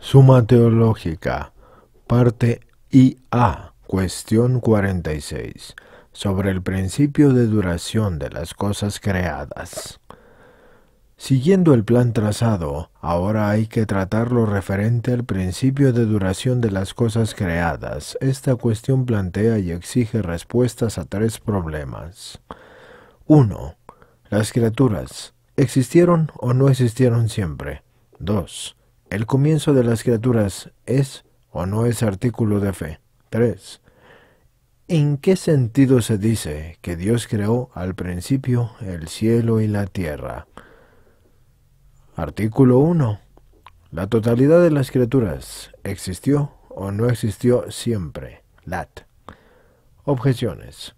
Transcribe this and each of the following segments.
Suma teológica, parte IA, cuestión 46, sobre el principio de duración de las cosas creadas. Siguiendo el plan trazado, ahora hay que tratar lo referente al principio de duración de las cosas creadas. Esta cuestión plantea y exige respuestas a tres problemas. 1. Las criaturas, ¿existieron o no existieron siempre? 2. ¿El comienzo de las criaturas es o no es artículo de fe? 3. ¿En qué sentido se dice que Dios creó al principio el cielo y la tierra? Artículo 1. La totalidad de las criaturas, ¿existió o no existió siempre? Lat. Objeciones.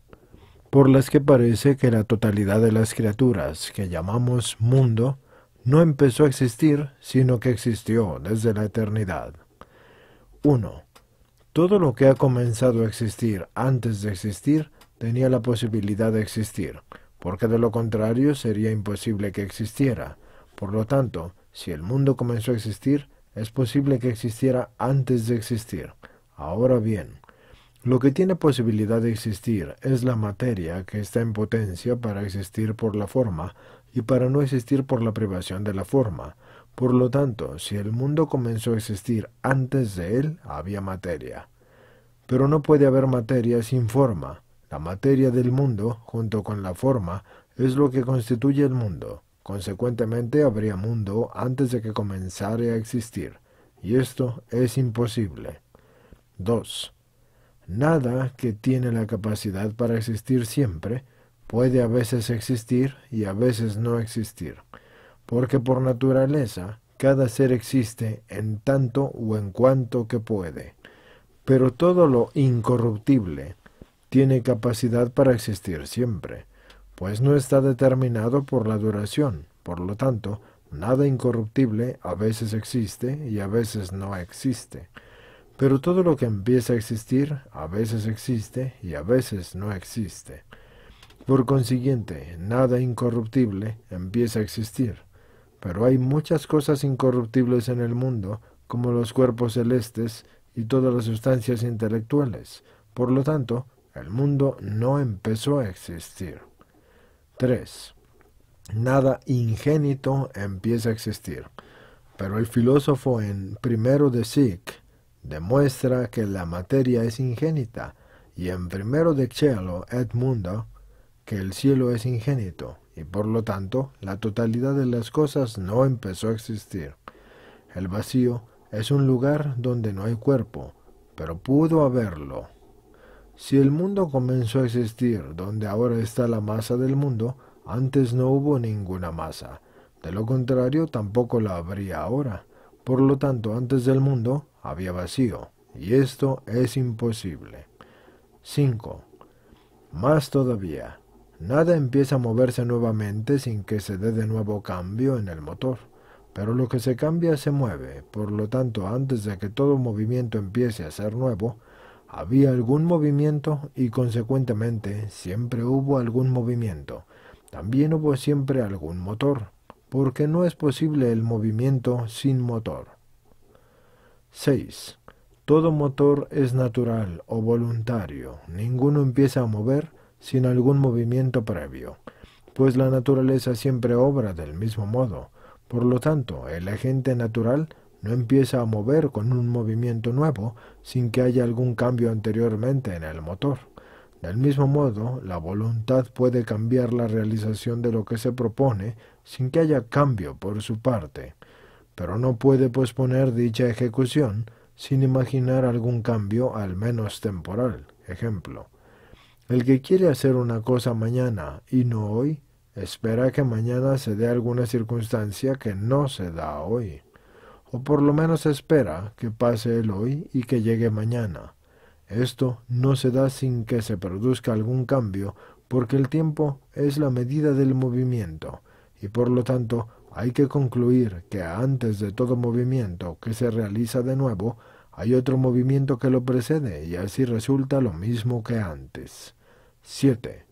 Por las que parece que la totalidad de las criaturas que llamamos mundo no empezó a existir, sino que existió desde la eternidad. 1. Todo lo que ha comenzado a existir antes de existir tenía la posibilidad de existir, porque de lo contrario sería imposible que existiera. Por lo tanto, si el mundo comenzó a existir, es posible que existiera antes de existir. Ahora bien, lo que tiene posibilidad de existir es la materia que está en potencia para existir por la forma y para no existir por la privación de la forma. Por lo tanto, si el mundo comenzó a existir antes de él, había materia. Pero no puede haber materia sin forma. La materia del mundo, junto con la forma, es lo que constituye el mundo. Consecuentemente, habría mundo antes de que comenzara a existir. Y esto es imposible. 2. Nada que tiene la capacidad para existir siempre puede a veces existir y a veces no existir, porque por naturaleza cada ser existe en tanto o en cuanto que puede. Pero todo lo incorruptible tiene capacidad para existir siempre, pues no está determinado por la duración. Por lo tanto, nada incorruptible a veces existe y a veces no existe. Pero todo lo que empieza a existir a veces existe y a veces no existe. Por consiguiente, nada incorruptible empieza a existir. Pero hay muchas cosas incorruptibles en el mundo, como los cuerpos celestes y todas las sustancias intelectuales. Por lo tanto, el mundo no empezó a existir. 3. Nada ingénito empieza a existir. Pero el filósofo en Primero de Sikh demuestra que la materia es ingénita, y en Primero de Cielo et Mundo que el cielo es ingénito, y por lo tanto la totalidad de las cosas no empezó a existir. El vacío es un lugar donde no hay cuerpo, pero pudo haberlo. Si el mundo comenzó a existir donde ahora está la masa del mundo, antes no hubo ninguna masa. De lo contrario, tampoco la habría ahora. Por lo tanto, antes del mundo había vacío, y esto es imposible. 5. Más todavía, nada empieza a moverse nuevamente sin que se dé de nuevo cambio en el motor. Pero lo que se cambia se mueve, por lo tanto, antes de que todo movimiento empiece a ser nuevo, había algún movimiento y consecuentemente siempre hubo algún movimiento. También hubo siempre algún motor, porque no es posible el movimiento sin motor. 6. Todo motor es natural o voluntario. Ninguno empieza a mover sin algún movimiento previo, pues la naturaleza siempre obra del mismo modo. Por lo tanto, el agente natural no empieza a mover con un movimiento nuevo sin que haya algún cambio anteriormente en el motor. Del mismo modo, la voluntad puede cambiar la realización de lo que se propone sin que haya cambio por su parte, pero no puede posponer dicha ejecución sin imaginar algún cambio al menos temporal. Ejemplo, el que quiere hacer una cosa mañana y no hoy, espera que mañana se dé alguna circunstancia que no se da hoy, o por lo menos espera que pase el hoy y que llegue mañana. Esto no se da sin que se produzca algún cambio, porque el tiempo es la medida del movimiento, y por lo tanto hay que concluir que antes de todo movimiento que se realiza de nuevo, hay otro movimiento que lo precede, y así resulta lo mismo que antes. 7.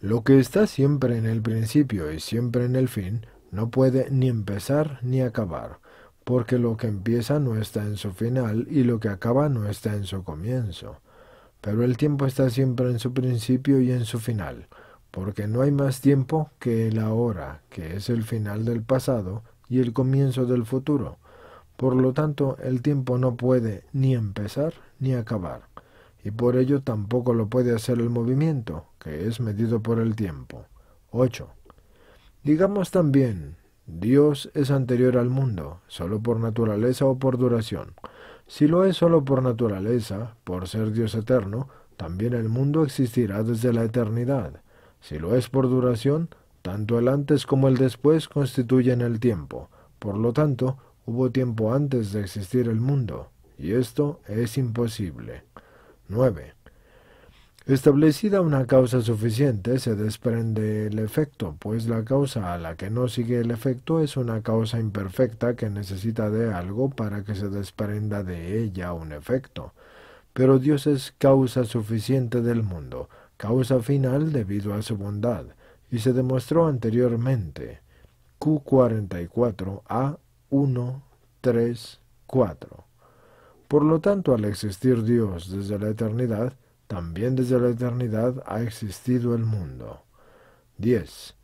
Lo que está siempre en el principio y siempre en el fin, no puede ni empezar ni acabar, porque lo que empieza no está en su final y lo que acaba no está en su comienzo. Pero el tiempo está siempre en su principio y en su final, porque no hay más tiempo que el ahora, que es el final del pasado y el comienzo del futuro. Por lo tanto, el tiempo no puede ni empezar ni acabar, y por ello tampoco lo puede hacer el movimiento, que es medido por el tiempo. 8. Digamos también, Dios es anterior al mundo, solo por naturaleza o por duración. Si lo es solo por naturaleza, por ser Dios eterno, también el mundo existirá desde la eternidad. Si lo es por duración, tanto el antes como el después constituyen el tiempo. Por lo tanto, hubo tiempo antes de existir el mundo, y esto es imposible. 9. Establecida una causa suficiente, se desprende el efecto, pues la causa a la que no sigue el efecto es una causa imperfecta que necesita de algo para que se desprenda de ella un efecto. Pero Dios es causa suficiente del mundo, causa final debido a su bondad, y se demostró anteriormente. Q44 A 1, 3, 4. Por lo tanto, al existir Dios desde la eternidad, también desde la eternidad ha existido el mundo. 10.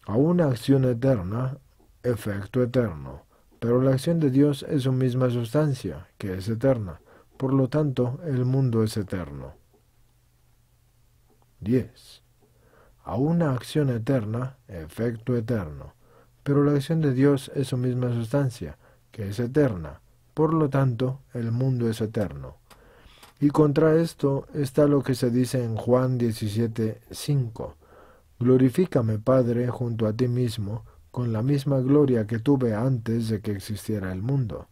A una acción eterna, efecto eterno. Pero la acción de Dios es su misma sustancia, que es eterna. Por lo tanto, el mundo es eterno. 10. A una acción eterna, efecto eterno. Pero la acción de Dios es su misma sustancia, que es eterna. Por lo tanto, el mundo es eterno. Y contra esto está lo que se dice en Juan 17:5. Glorifícame, Padre, junto a ti mismo, con la misma gloria que tuve antes de que existiera el mundo.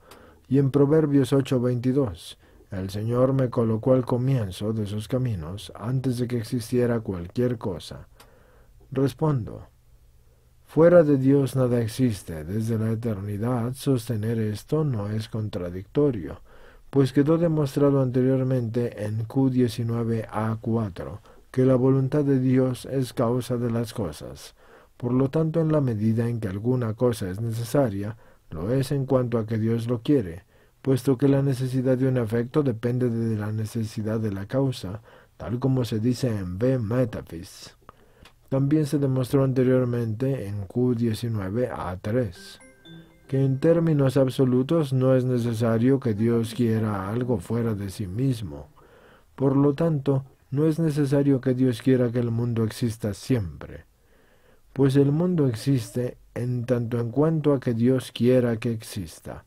Y en Proverbios 8:22, el Señor me colocó al comienzo de sus caminos antes de que existiera cualquier cosa. Respondo, fuera de Dios nada existe. Desde la eternidad sostener esto no es contradictorio, pues quedó demostrado anteriormente en Q19A4 que la voluntad de Dios es causa de las cosas. Por lo tanto, en la medida en que alguna cosa es necesaria, lo es en cuanto a que Dios lo quiere, puesto que la necesidad de un efecto depende de la necesidad de la causa, tal como se dice en B. Metaphys. También se demostró anteriormente en Q19A3 que en términos absolutos no es necesario que Dios quiera algo fuera de sí mismo. Por lo tanto, no es necesario que Dios quiera que el mundo exista siempre, pues el mundo existe en tanto en cuanto a que Dios quiera que exista,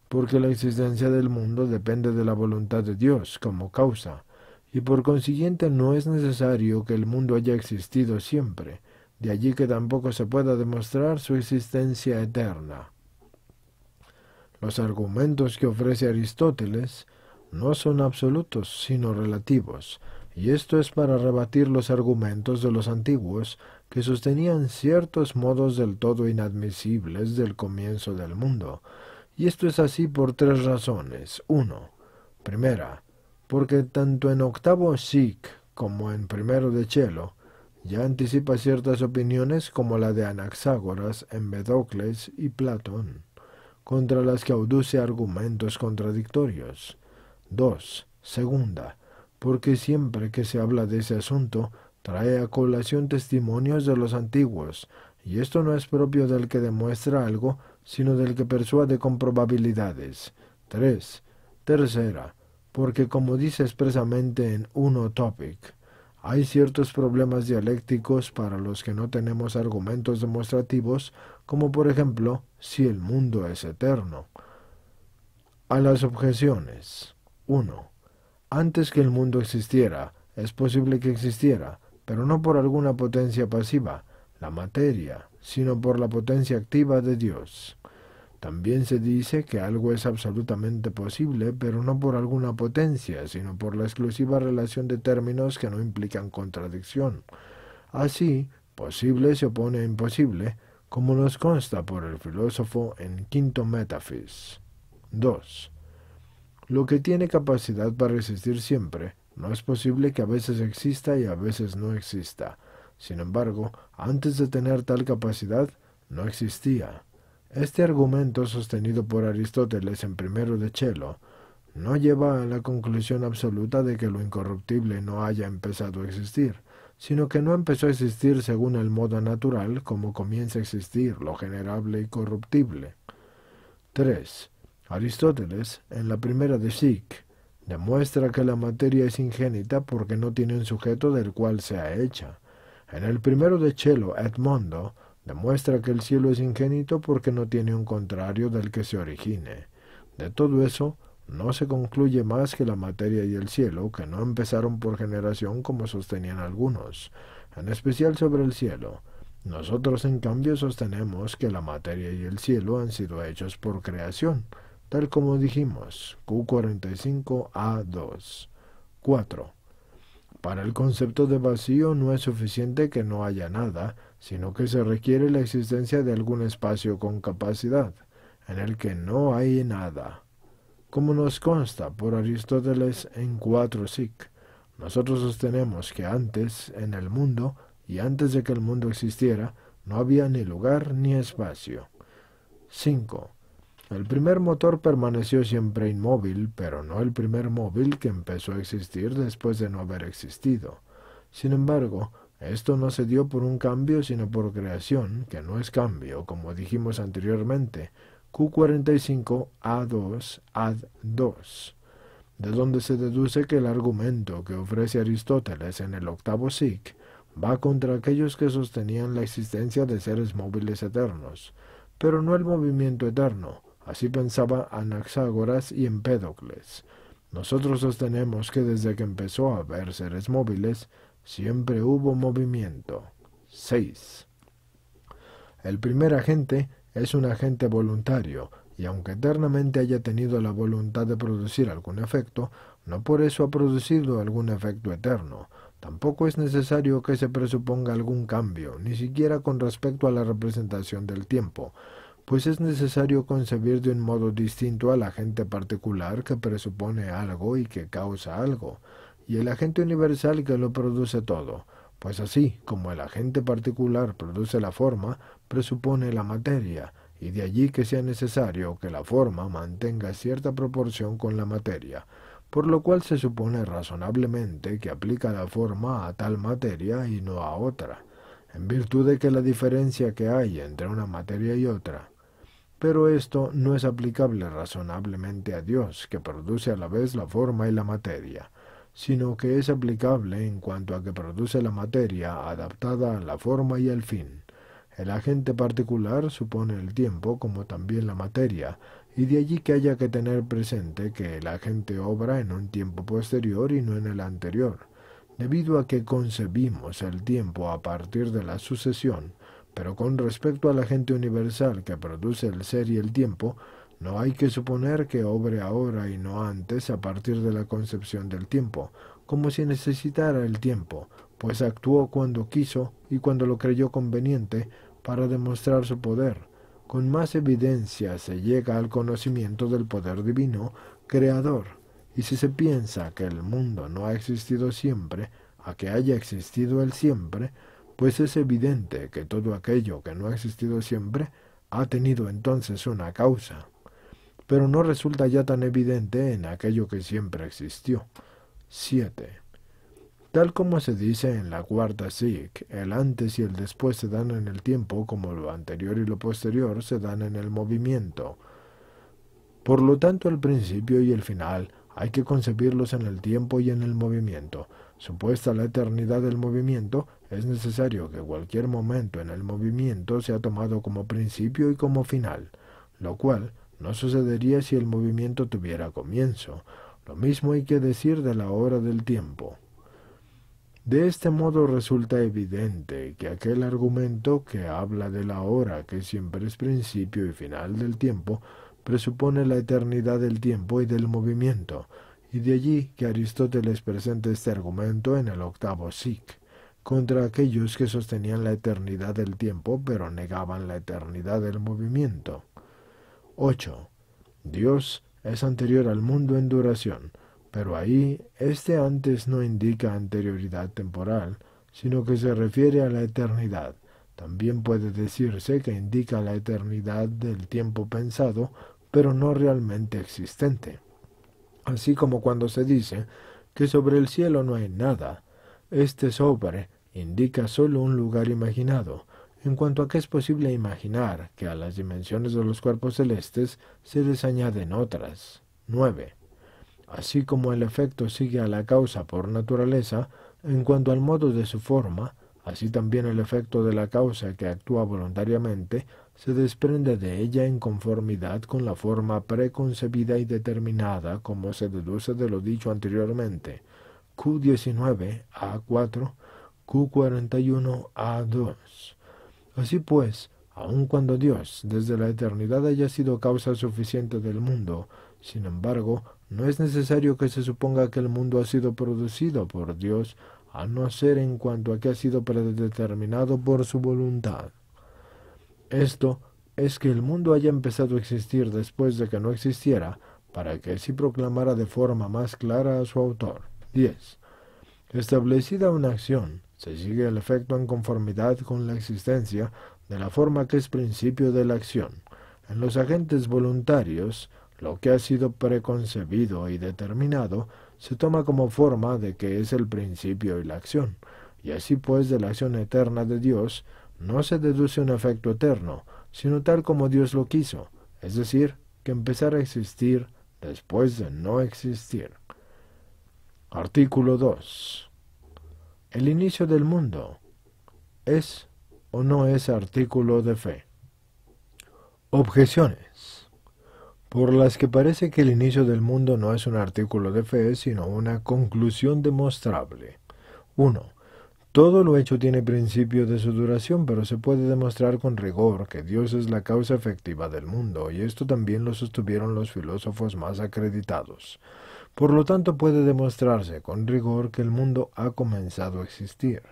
porque la existencia del mundo depende de la voluntad de Dios como causa, y por consiguiente no es necesario que el mundo haya existido siempre, de allí que tampoco se pueda demostrar su existencia eterna. Los argumentos que ofrece Aristóteles no son absolutos, sino relativos, y esto es para rebatir los argumentos de los antiguos que sostenían ciertos modos del todo inadmisibles del comienzo del mundo. Y esto es así por tres razones. 1. Primera, porque tanto en octavo Sikh como en primero de Chelo ya anticipa ciertas opiniones como la de Anaxágoras, Empedocles y Platón, contra las que aduce argumentos contradictorios. 2. Segunda, porque siempre que se habla de ese asunto, trae a colación testimonios de los antiguos, y esto no es propio del que demuestra algo, sino del que persuade con probabilidades. 3. Tercera, porque como dice expresamente en Uno Topic, hay ciertos problemas dialécticos para los que no tenemos argumentos demostrativos, como por ejemplo, si el mundo es eterno. A las objeciones. 1. Antes que el mundo existiera, es posible que existiera, pero no por alguna potencia pasiva, la materia, sino por la potencia activa de Dios. También se dice que algo es absolutamente posible, pero no por alguna potencia, sino por la exclusiva relación de términos que no implican contradicción. Así, posible se opone a imposible, como nos consta por el filósofo en Quinto Metaphys. 2. Lo que tiene capacidad para existir siempre, no es posible que a veces exista y a veces no exista. Sin embargo, antes de tener tal capacidad, no existía. Este argumento sostenido por Aristóteles en Primero de Chelo no lleva a la conclusión absoluta de que lo incorruptible no haya empezado a existir, sino que no empezó a existir según el modo natural como comienza a existir lo generable y corruptible. 3. Aristóteles, en la Primera de Psique, demuestra que la materia es ingénita porque no tiene un sujeto del cual sea hecha. En el Primero de Chelo, Edmondo demuestra que el cielo es ingénito porque no tiene un contrario del que se origine. De todo eso, no se concluye más que la materia y el cielo, que no empezaron por generación como sostenían algunos, en especial sobre el cielo. Nosotros, en cambio, sostenemos que la materia y el cielo han sido hechos por creación, tal como dijimos, Q45A2. 4. Para el concepto de vacío no es suficiente que no haya nada, sino que se requiere la existencia de algún espacio con capacidad, en el que no hay nada. Como nos consta por Aristóteles en 4 Psique, nosotros sostenemos que antes, en el mundo, y antes de que el mundo existiera, no había ni lugar ni espacio. 5. El primer motor permaneció siempre inmóvil, pero no el primer móvil que empezó a existir después de no haber existido. Sin embargo, esto no se dio por un cambio, sino por creación, que no es cambio, como dijimos anteriormente, Q45A2 ad 2, de donde se deduce que el argumento que ofrece Aristóteles en el octavo Psique va contra aquellos que sostenían la existencia de seres móviles eternos, pero no el movimiento eterno. Así pensaba Anaxágoras y Empédocles. Nosotros sostenemos que desde que empezó a haber seres móviles, siempre hubo movimiento. 6. El primer agente es un agente voluntario, y aunque eternamente haya tenido la voluntad de producir algún efecto, no por eso ha producido algún efecto eterno. Tampoco es necesario que se presuponga algún cambio, ni siquiera con respecto a la representación del tiempo, pues es necesario concebir de un modo distinto al agente particular que presupone algo y que causa algo, y el agente universal que lo produce todo, pues así como el agente particular produce la forma, presupone la materia, y de allí que sea necesario que la forma mantenga cierta proporción con la materia, por lo cual se supone razonablemente que aplica la forma a tal materia y no a otra, en virtud de que la diferencia que hay entre una materia y otra. Pero esto no es aplicable razonablemente a Dios, que produce a la vez la forma y la materia, sino que es aplicable en cuanto a que produce la materia adaptada a la forma y al fin. El agente particular supone el tiempo como también la materia, y de allí que haya que tener presente que el agente obra en un tiempo posterior y no en el anterior, debido a que concebimos el tiempo a partir de la sucesión, pero con respecto al agente universal que produce el ser y el tiempo, no hay que suponer que obre ahora y no antes a partir de la concepción del tiempo, como si necesitara el tiempo, pues actuó cuando quiso y cuando lo creyó conveniente para demostrar su poder. Con más evidencia se llega al conocimiento del poder divino, creador, y si se piensa que el mundo no ha existido siempre, a que haya existido él siempre, pues es evidente que todo aquello que no ha existido siempre ha tenido entonces una causa. Pero no resulta ya tan evidente en aquello que siempre existió. 7. Tal como se dice en la cuarta Psique, el antes y el después se dan en el tiempo, como lo anterior y lo posterior se dan en el movimiento. Por lo tanto, el principio y el final hay que concebirlos en el tiempo y en el movimiento. Supuesta la eternidad del movimiento, es necesario que cualquier momento en el movimiento sea tomado como principio y como final, lo cual no sucedería si el movimiento tuviera comienzo. Lo mismo hay que decir de la hora del tiempo. De este modo resulta evidente que aquel argumento que habla de la hora, que siempre es principio y final del tiempo, presupone la eternidad del tiempo y del movimiento, y de allí que Aristóteles presente este argumento en el octavo Psique, contra aquellos que sostenían la eternidad del tiempo pero negaban la eternidad del movimiento. 8. Dios es anterior al mundo en duración, pero ahí este antes no indica anterioridad temporal, sino que se refiere a la eternidad, También puede decirse que indica la eternidad del tiempo pensado, pero no realmente existente. Así como cuando se dice que sobre el cielo no hay nada, este sobre indica solo un lugar imaginado, en cuanto a que es posible imaginar que a las dimensiones de los cuerpos celestes se les añaden otras. 9. Así como el efecto sigue a la causa por naturaleza, en cuanto al modo de su forma, así también el efecto de la causa que actúa voluntariamente se desprende de ella en conformidad con la forma preconcebida y determinada, como se deduce de lo dicho anteriormente. Q19A4, Q41A2. Así pues, aun cuando Dios desde la eternidad haya sido causa suficiente del mundo, sin embargo, no es necesario que se suponga que el mundo ha sido producido por Dios, a no ser en cuanto a que ha sido predeterminado por su voluntad. Esto es que el mundo haya empezado a existir después de que no existiera, para que así proclamara de forma más clara a su autor. 10. Establecida una acción, se sigue el efecto en conformidad con la existencia de la forma que es principio de la acción. En los agentes voluntarios, lo que ha sido preconcebido y determinado se toma como forma de que es el principio y la acción, y así pues de la acción eterna de Dios no se deduce un efecto eterno, sino tal como Dios lo quiso, es decir, que empezara a existir después de no existir. Artículo 2. El inicio del mundo ¿es o no es artículo de fe? Objeciones, por las que parece que el inicio del mundo no es un artículo de fe, sino una conclusión demostrable. 1. Todo lo hecho tiene principio de su duración, pero se puede demostrar con rigor que Dios es la causa efectiva del mundo, y esto también lo sostuvieron los filósofos más acreditados. Por lo tanto, puede demostrarse con rigor que el mundo ha comenzado a existir.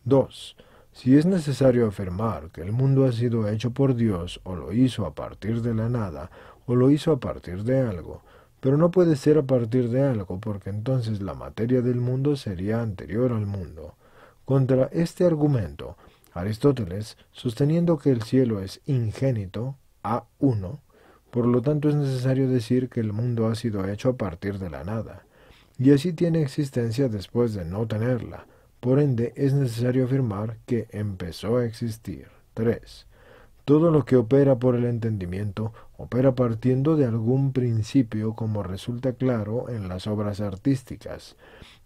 2. Si es necesario afirmar que el mundo ha sido hecho por Dios, o lo hizo a partir de la nada, o lo hizo a partir de algo, pero no puede ser a partir de algo, porque entonces la materia del mundo sería anterior al mundo. Contra este argumento, Aristóteles, sosteniendo que el cielo es ingénito, A1, por lo tanto es necesario decir que el mundo ha sido hecho a partir de la nada, y así tiene existencia después de no tenerla. Por ende, es necesario afirmar que empezó a existir. 3. Todo lo que opera por el entendimiento opera partiendo de algún principio, como resulta claro en las obras artísticas.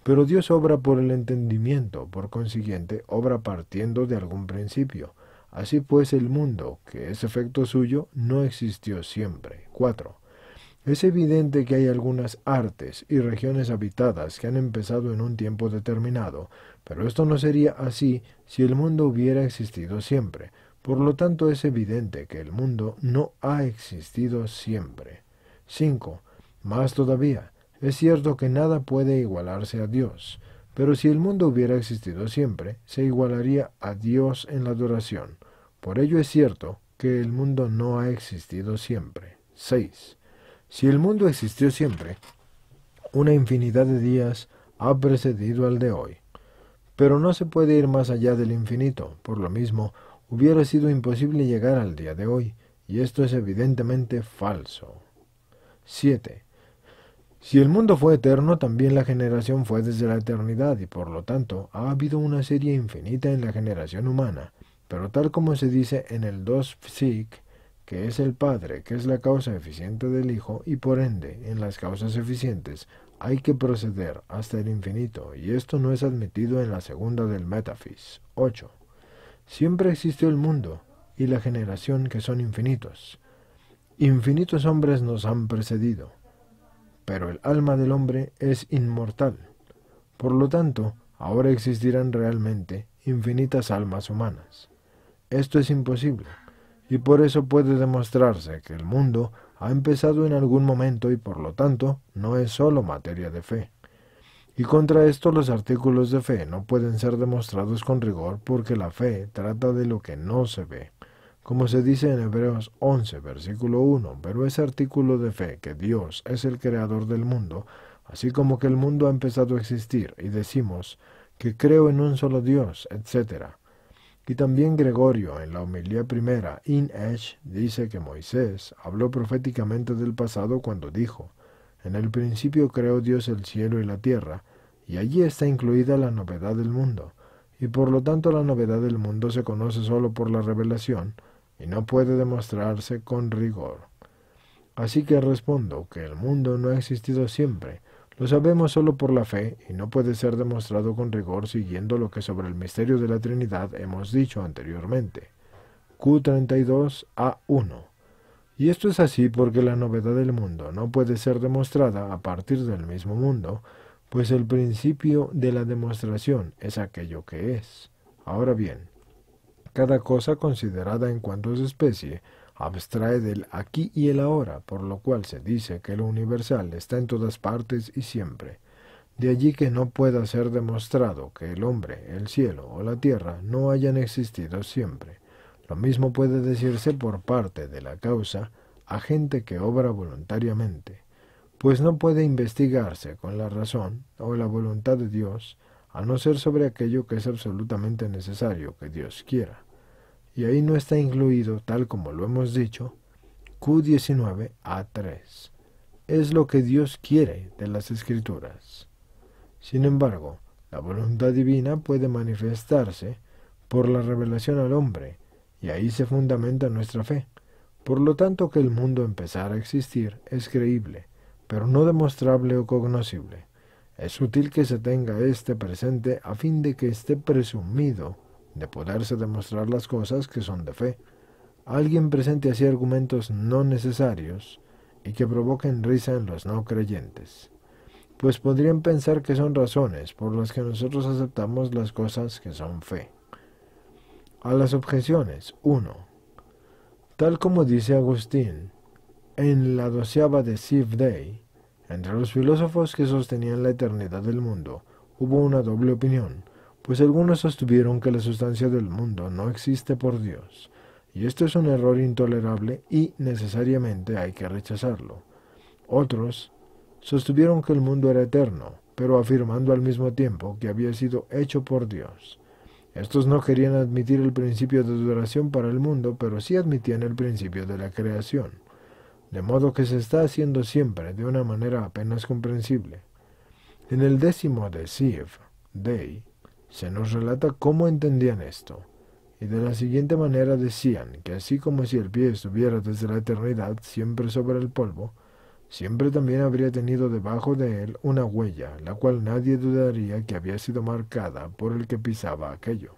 Pero Dios obra por el entendimiento, por consiguiente, obra partiendo de algún principio. Así pues, el mundo, que es efecto suyo, no existió siempre. 4. Es evidente que hay algunas artes y regiones habitadas que han empezado en un tiempo determinado, pero esto no sería así si el mundo hubiera existido siempre. Por lo tanto, es evidente que el mundo no ha existido siempre. 5. Más todavía, es cierto que nada puede igualarse a Dios, pero si el mundo hubiera existido siempre, se igualaría a Dios en la duración. Por ello es cierto que el mundo no ha existido siempre. 6. Si el mundo existió siempre, una infinidad de días ha precedido al de hoy. Pero no se puede ir más allá del infinito, por lo mismo, hubiera sido imposible llegar al día de hoy, y esto es evidentemente falso. 7. Si el mundo fue eterno, también la generación fue desde la eternidad, y por lo tanto ha habido una serie infinita en la generación humana, pero tal como se dice en el 2 Psic, que es el Padre, que es la causa eficiente del Hijo, y por ende, en las causas eficientes, hay que proceder hasta el infinito, y esto no es admitido en la segunda del Metafis. 8. Siempre existió el mundo y la generación que son infinitos. Infinitos hombres nos han precedido, pero el alma del hombre es inmortal. Por lo tanto, ahora existirán realmente infinitas almas humanas. Esto es imposible, y por eso puede demostrarse que el mundo ha empezado en algún momento y por lo tanto no es sólo materia de fe. Y contra esto los artículos de fe no pueden ser demostrados con rigor porque la fe trata de lo que no se ve. Como se dice en Hebreos 11, versículo 1, pero ese artículo de fe que Dios es el creador del mundo, así como que el mundo ha empezado a existir y decimos que creo en un solo Dios, etc. Y también Gregorio, en la homilía primera, in Esh, dice que Moisés habló proféticamente del pasado cuando dijo: en el principio creó Dios el cielo y la tierra, y allí está incluida la novedad del mundo, y por lo tanto la novedad del mundo se conoce solo por la revelación, y no puede demostrarse con rigor. Así que respondo que el mundo no ha existido siempre, lo sabemos solo por la fe, y no puede ser demostrado con rigor siguiendo lo que sobre el misterio de la Trinidad hemos dicho anteriormente. Q32A1. Y esto es así porque la novedad del mundo no puede ser demostrada a partir del mismo mundo, pues el principio de la demostración es aquello que es. Ahora bien, cada cosa considerada en cuanto es especie abstrae del aquí y el ahora, por lo cual se dice que lo universal está en todas partes y siempre. De allí que no pueda ser demostrado que el hombre, el cielo o la tierra no hayan existido siempre. Lo mismo puede decirse por parte de la causa a gente que obra voluntariamente, pues no puede investigarse con la razón o la voluntad de Dios, a no ser sobre aquello que es absolutamente necesario que Dios quiera. Y ahí no está incluido, tal como lo hemos dicho, Q19A3. Es lo que Dios quiere de las Escrituras. Sin embargo, la voluntad divina puede manifestarse por la revelación al hombre, y ahí se fundamenta nuestra fe. Por lo tanto, que el mundo empezara a existir es creíble, pero no demostrable o cognoscible. Es útil que se tenga este presente a fin de que esté presumido de poderse demostrar las cosas que son de fe. Alguien presente así argumentos no necesarios y que provoquen risa en los no creyentes, pues podrían pensar que son razones por las que nosotros aceptamos las cosas que son fe. A las objeciones, 1. Tal como dice Agustín, en la 12ª de Siv Dei, entre los filósofos que sostenían la eternidad del mundo, hubo una doble opinión, pues algunos sostuvieron que la sustancia del mundo no existe por Dios, y esto es un error intolerable y necesariamente hay que rechazarlo. Otros sostuvieron que el mundo era eterno, pero afirmando al mismo tiempo que había sido hecho por Dios. Estos no querían admitir el principio de duración para el mundo, pero sí admitían el principio de la creación, de modo que se está haciendo siempre de una manera apenas comprensible. En el 10º de Siv Dei se nos relata cómo entendían esto, y de la siguiente manera decían que así como si el pie estuviera desde la eternidad siempre sobre el polvo, siempre también habría tenido debajo de él una huella, la cual nadie dudaría que había sido marcada por el que pisaba aquello.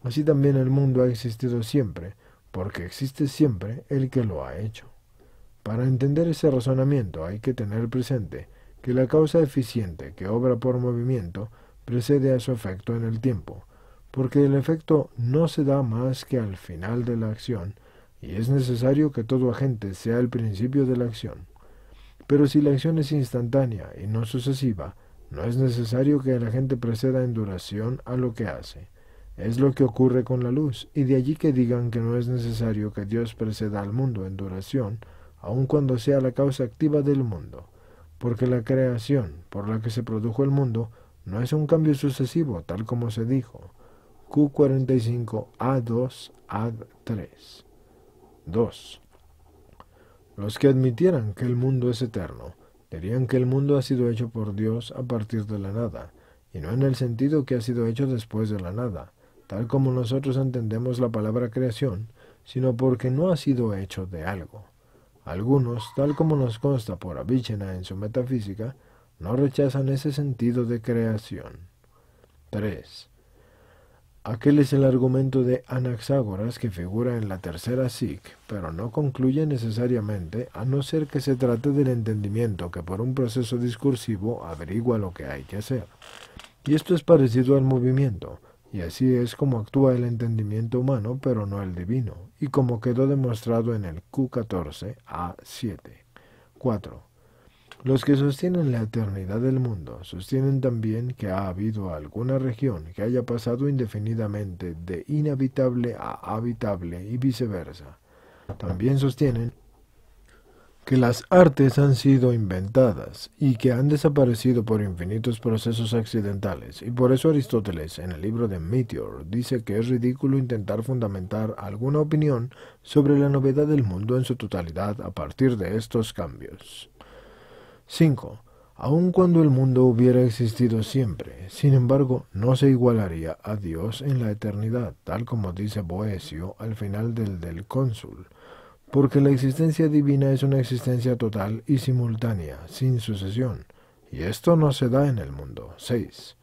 Así también el mundo ha existido siempre, porque existe siempre el que lo ha hecho. Para entender ese razonamiento hay que tener presente que la causa eficiente que obra por movimiento precede a su efecto en el tiempo, porque el efecto no se da más que al final de la acción, y es necesario que todo agente sea el principio de la acción. Pero si la acción es instantánea y no sucesiva, no es necesario que el agente preceda en duración a lo que hace. Es lo que ocurre con la luz, y de allí que digan que no es necesario que Dios preceda al mundo en duración, aun cuando sea la causa activa del mundo, porque la creación por la que se produjo el mundo no es un cambio sucesivo, tal como se dijo. Q45A2 A3. 2. Los que admitieran que el mundo es eterno, dirían que el mundo ha sido hecho por Dios a partir de la nada, y no en el sentido que ha sido hecho después de la nada, tal como nosotros entendemos la palabra creación, sino porque no ha sido hecho de algo. Algunos, tal como nos consta por Avicenna en su metafísica, no rechazan ese sentido de creación. 3. Aquel es el argumento de Anaxágoras que figura en la tercera SIC, pero no concluye necesariamente, a no ser que se trate del entendimiento que por un proceso discursivo averigua lo que hay que hacer. Y esto es parecido al movimiento, y así es como actúa el entendimiento humano, pero no el divino, y como quedó demostrado en el Q14A7. 4. Los que sostienen la eternidad del mundo sostienen también que ha habido alguna región que haya pasado indefinidamente de inhabitable a habitable y viceversa. También sostienen que las artes han sido inventadas y que han desaparecido por infinitos procesos accidentales, y por eso Aristóteles, en el libro de Meteor, dice que es ridículo intentar fundamentar alguna opinión sobre la novedad del mundo en su totalidad a partir de estos cambios. 5. Aun cuando el mundo hubiera existido siempre, sin embargo, no se igualaría a Dios en la eternidad, tal como dice Boecio al final del Cónsul, porque la existencia divina es una existencia total y simultánea, sin sucesión, y esto no se da en el mundo. 6.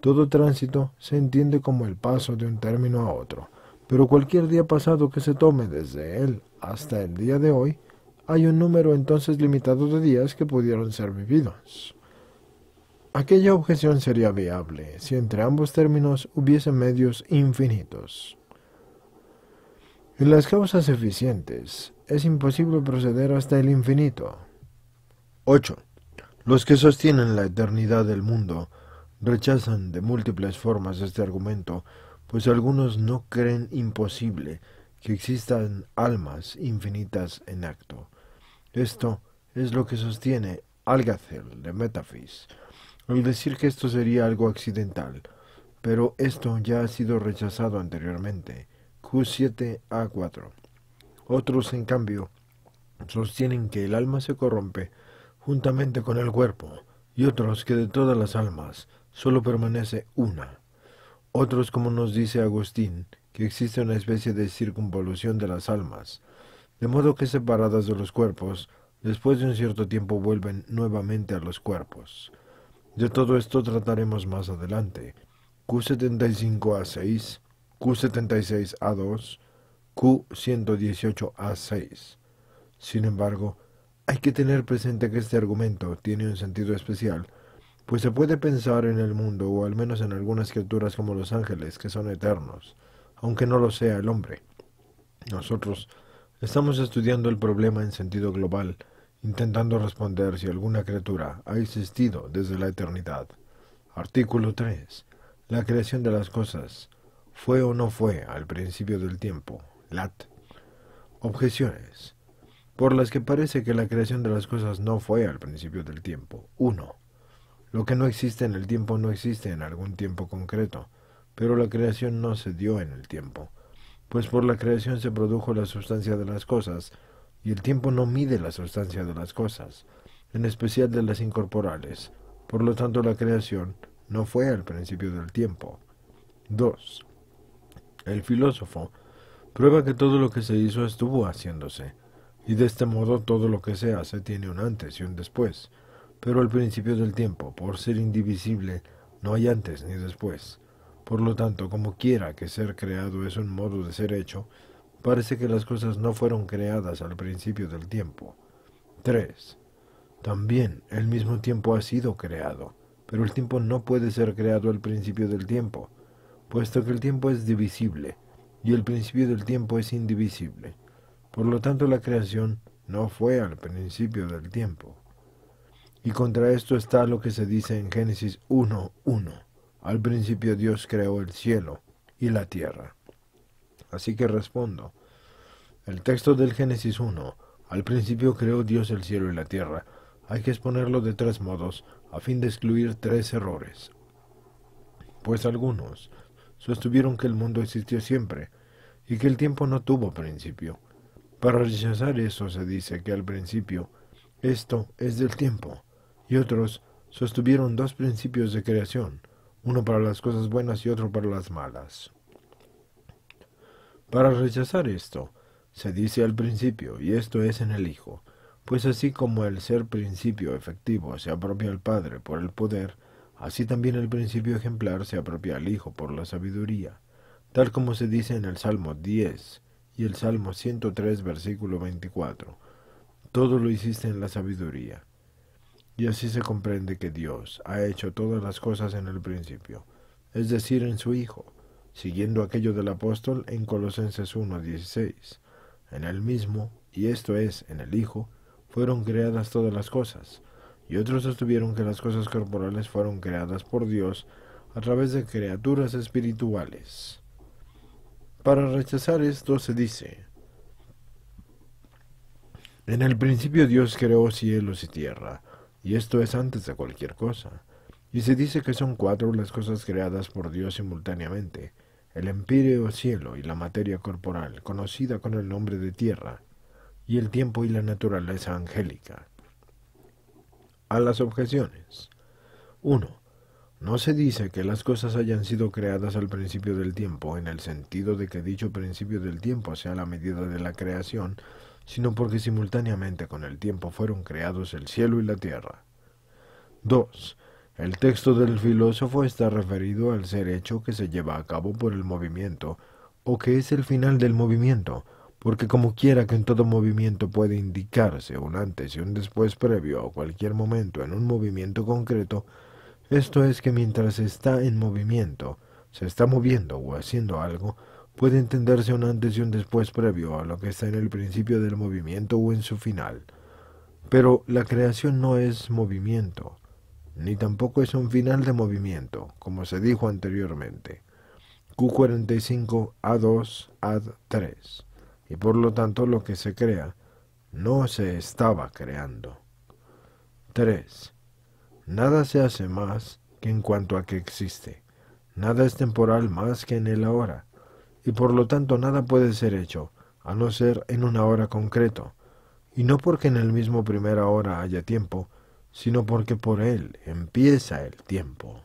Todo tránsito se entiende como el paso de un término a otro, pero cualquier día pasado que se tome desde él hasta el día de hoy, hay un número entonces limitado de días que pudieron ser vividos. Aquella objeción sería viable si entre ambos términos hubiese medios infinitos. En las causas eficientes es imposible proceder hasta el infinito. 8. Los que sostienen la eternidad del mundo rechazan de múltiples formas este argumento, pues algunos no creen imposible que existan almas infinitas en acto. Esto es lo que sostiene Algazel de Metaphys, al decir que esto sería algo accidental, pero esto ya ha sido rechazado anteriormente. Q7A4. Otros, en cambio, sostienen que el alma se corrompe juntamente con el cuerpo, y otros que de todas las almas solo permanece una. Otros, como nos dice Agustín, que existe una especie de circunvolución de las almas, de modo que separadas de los cuerpos, después de un cierto tiempo vuelven nuevamente a los cuerpos. De todo esto trataremos más adelante. Q75A6, Q76A2, Q118A6. Sin embargo, hay que tener presente que este argumento tiene un sentido especial, pues se puede pensar en el mundo, o al menos en algunas criaturas como los ángeles, que son eternos, aunque no lo sea el hombre. Nosotros estamos estudiando el problema en sentido global, intentando responder si alguna criatura ha existido desde la eternidad. Artículo 3. La creación de las cosas fue o no fue al principio del tiempo. Lat. Objeciones, por las que parece que la creación de las cosas no fue al principio del tiempo. 1. Lo que no existe en el tiempo no existe en algún tiempo concreto, pero la creación no se dio en el tiempo, pues por la creación se produjo la sustancia de las cosas, y el tiempo no mide la sustancia de las cosas, en especial de las incorporales. Por lo tanto, la creación no fue al principio del tiempo. 2. El filósofo prueba que todo lo que se hizo estuvo haciéndose, y de este modo todo lo que se hace tiene un antes y un después, pero al principio del tiempo, por ser indivisible, no hay antes ni después. Por lo tanto, como quiera que ser creado es un modo de ser hecho, parece que las cosas no fueron creadas al principio del tiempo. 3. También el mismo tiempo ha sido creado, pero el tiempo no puede ser creado al principio del tiempo, puesto que el tiempo es divisible, y el principio del tiempo es indivisible. Por lo tanto, la creación no fue al principio del tiempo. Y contra esto está lo que se dice en Génesis 1:1. Al principio Dios creó el cielo y la tierra. Así que respondo. El texto del Génesis 1, al principio creó Dios el cielo y la tierra, hay que exponerlo de tres modos, a fin de excluir tres errores. Pues algunos sostuvieron que el mundo existió siempre, y que el tiempo no tuvo principio. Para rechazar eso se dice que al principio, esto es del tiempo, y otros sostuvieron dos principios de creación, uno para las cosas buenas y otro para las malas. Para rechazar esto, se dice al principio, y esto es en el Hijo, pues así como el ser principio efectivo se apropia al Padre por el poder, así también el principio ejemplar se apropia al Hijo por la sabiduría, tal como se dice en el Salmo 10 y el Salmo 103, versículo 24. Todo lo hiciste en la sabiduría. Y así se comprende que Dios ha hecho todas las cosas en el principio, es decir, en su Hijo, siguiendo aquello del apóstol en Colosenses 1:16. En el mismo, y esto es, en el Hijo, fueron creadas todas las cosas, y otros sostuvieron que las cosas corporales fueron creadas por Dios a través de criaturas espirituales. Para rechazar esto se dice, En el principio Dios creó cielos y tierra, y esto es antes de cualquier cosa. Y se dice que son cuatro las cosas creadas por Dios simultáneamente: el empíreo cielo y la materia corporal, conocida con el nombre de tierra, y el tiempo y la naturaleza angélica. A las objeciones. 1. No se dice que las cosas hayan sido creadas al principio del tiempo, en el sentido de que dicho principio del tiempo sea la medida de la creación, sino porque simultáneamente con el tiempo fueron creados el cielo y la tierra. 2. El texto del filósofo está referido al ser hecho que se lleva a cabo por el movimiento, o que es el final del movimiento, porque como quiera que en todo movimiento puede indicarse un antes y un después previo a cualquier momento en un movimiento concreto, esto es que mientras está en movimiento, se está moviendo o haciendo algo, puede entenderse un antes y un después previo a lo que está en el principio del movimiento o en su final. Pero la creación no es movimiento, ni tampoco es un final de movimiento, como se dijo anteriormente. Q45 A2 ad 3. Y por lo tanto lo que se crea no se estaba creando. 3. Nada se hace más que en cuanto a que existe. Nada es temporal más que en el ahora. Y por lo tanto nada puede ser hecho, a no ser en una hora concreto. Y no porque en el mismo primera hora haya tiempo, sino porque por él empieza el tiempo.